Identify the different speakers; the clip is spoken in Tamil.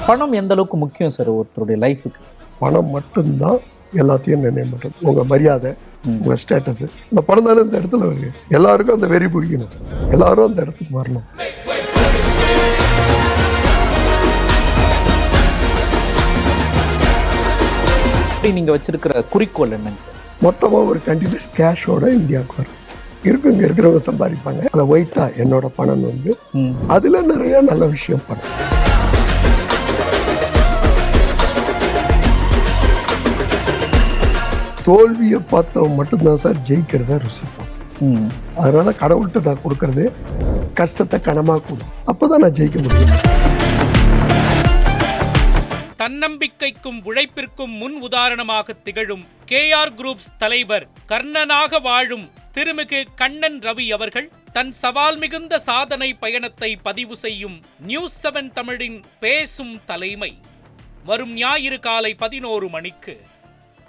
Speaker 1: பணம் எந்த அளவுக்கு முக்கியம் சார் ஒருத்தருடைய லைஃபுக்கு?
Speaker 2: பணம் மட்டும்தான் எல்லாத்தையும் நிர்ணயம் பண்ணுறது. உங்கள் மரியாதை, உங்கள் ஸ்டேட்டஸ், இந்த பணம் தானே இந்த இடத்துல வருது. எல்லாருக்கும் அந்த வெறி பிடிக்கணும், எல்லாரும் அந்த இடத்துக்கு வரணும்.
Speaker 1: நீங்க வச்சிருக்கிற குறிக்கோள் என்னங்க சார்?
Speaker 2: மொத்தமாக ஒரு கண்டிப்பாக கேஷோட இந்தியாவுக்கு வரும். இங்க இருக்கிறவங்க சம்பாதிப்பாங்க. அதை ஒயிட்டா என்னோட பணம் வந்து அதுல நிறைய நல்ல விஷயம் பண்ணும். தோல்வியை பார்த்தவன் மட்டும்தான் சார் ஜெயிக்கிறத ருசிப்பான். அதனால கடவுள்கிட்ட நான் கொடுக்கறது கஷ்டத்தை கனமா கொடு, அப்பதான் நான் ஜெயிக்க முடியும்.
Speaker 3: தன்னம்பிக்கைக்கும் உழைப்பிற்கும் முன் உதாரணமாக திகழும் கேஆர் குரூப்ஸ் தலைவர், கர்ணனாக வாழும் திருமிகு கண்ணன் ரவி அவர்கள் தன் சவால் மிகுந்த சாதனை பயணத்தை பதிவு செய்யும் நியூஸ் 7 தமிழின் பேசும் தலைமை வரும் ஞாயிறு காலை 11 மணிக்கு